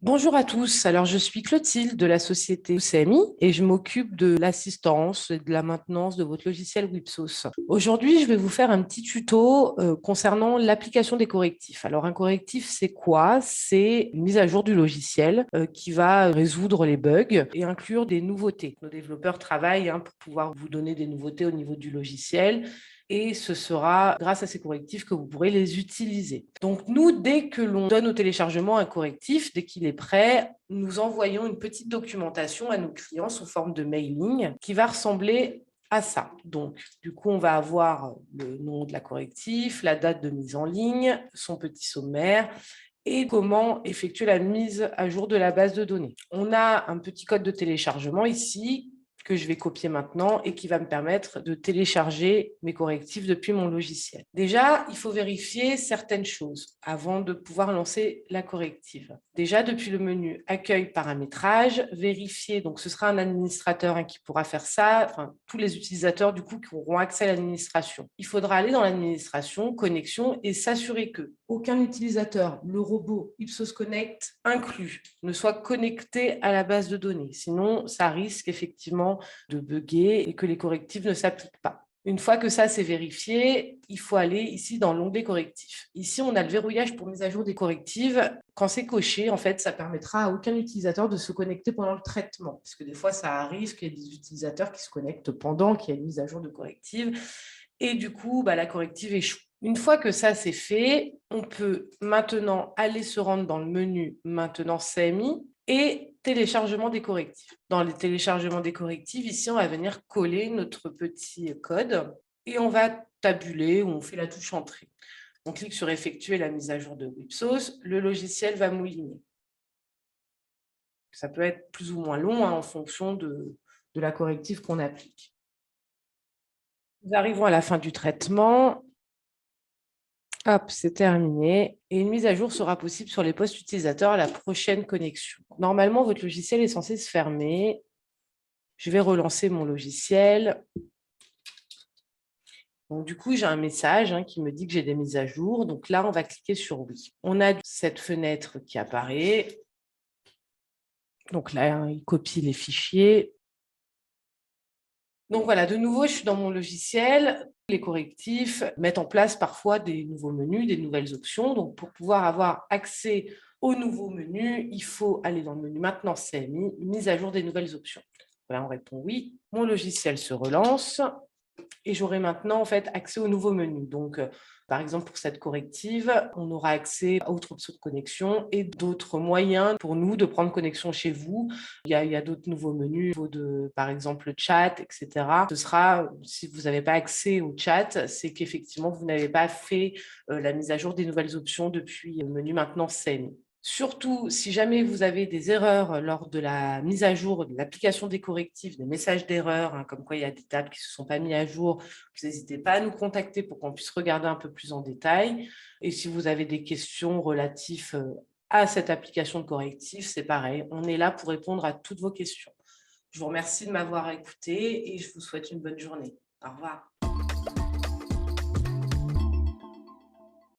Bonjour à tous, alors je suis Clotilde de la société CMI et je m'occupe de l'assistance et de la maintenance de votre logiciel Wipsos. Aujourd'hui, je vais vous faire un petit tuto concernant l'application des correctifs. Alors un correctif, c'est quoi? C'est une mise à jour du logiciel qui va résoudre les bugs et inclure des nouveautés. Nos développeurs travaillent pour pouvoir vous donner des nouveautés au niveau du logiciel et ce sera grâce à ces correctifs que vous pourrez les utiliser. Donc nous, dès que l'on donne au téléchargement un correctif, dès qu'il est prêt, nous envoyons une petite documentation à nos clients sous forme de mailing qui va ressembler à ça. Donc, du coup, on va avoir le nom de la correctif, la date de mise en ligne, son petit sommaire et comment effectuer la mise à jour de la base de données. On a un petit code de téléchargement ici que je vais copier maintenant et qui va me permettre de télécharger mes correctifs depuis mon logiciel. Déjà, il faut vérifier certaines choses avant de pouvoir lancer la corrective. Déjà, depuis le menu Accueil paramétrage, vérifier, donc ce sera un administrateur qui pourra faire ça, enfin tous les utilisateurs du coup qui auront accès à l'administration. Il faudra aller dans l'administration, connexion et s'assurer que aucun utilisateur, le robot Ipsos Connect inclus, ne soit connecté à la base de données. Sinon, ça risque effectivement de bugger et que les correctifs ne s'appliquent pas. Une fois que ça c'est vérifié, il faut aller ici dans l'onglet correctifs. Ici, on a le verrouillage pour mise à jour des correctifs. Quand c'est coché, en fait, ça permettra à aucun utilisateur de se connecter pendant le traitement. Parce que des fois, ça arrive qu'il y ait des utilisateurs qui se connectent pendant qu'il y a une mise à jour de corrective. Et du coup, la corrective échoue. Une fois que ça c'est fait, on peut maintenant aller se rendre dans le menu Maintenance CMI et téléchargement des correctifs. Dans les téléchargements des correctifs, ici, on va venir coller notre petit code et on va tabuler ou on fait la touche Entrée. On clique sur Effectuer la mise à jour de Wipsos, le logiciel va mouliner. Ça peut être plus ou moins long en fonction de la corrective qu'on applique. Nous arrivons à la fin du traitement. Hop, c'est terminé. Et une mise à jour sera possible sur les postes utilisateurs à la prochaine connexion. Normalement, votre logiciel est censé se fermer. Je vais relancer mon logiciel. Donc, du coup, j'ai un message qui me dit que j'ai des mises à jour. Donc là, on va cliquer sur oui. On a cette fenêtre qui apparaît. Donc là, il copie les fichiers. Donc voilà, de nouveau, je suis dans mon logiciel. Les correctifs mettent en place parfois des nouveaux menus, des nouvelles options. Donc pour pouvoir avoir accès aux nouveaux menus, il faut aller dans le menu Maintenance CMI, mise à jour des nouvelles options. Voilà, on répond oui. Mon logiciel se relance et j'aurai maintenant en fait accès aux nouveaux menus. Donc par exemple, pour cette corrective, on aura accès à autre option de connexion et d'autres moyens pour nous de prendre connexion chez vous. Il y a d'autres nouveaux menus, par exemple, le chat, etc. Ce sera, si vous n'avez pas accès au chat, c'est qu'effectivement, vous n'avez pas fait la mise à jour des nouvelles options depuis le menu Maintenance CMI. Surtout, si jamais vous avez des erreurs lors de la mise à jour de l'application des correctifs, des messages d'erreur, comme quoi il y a des tables qui ne se sont pas mis à jour, vous n'hésitez pas à nous contacter pour qu'on puisse regarder un peu plus en détail. Et si vous avez des questions relatives à cette application de correctif, c'est pareil. On est là pour répondre à toutes vos questions. Je vous remercie de m'avoir écouté et je vous souhaite une bonne journée. Au revoir.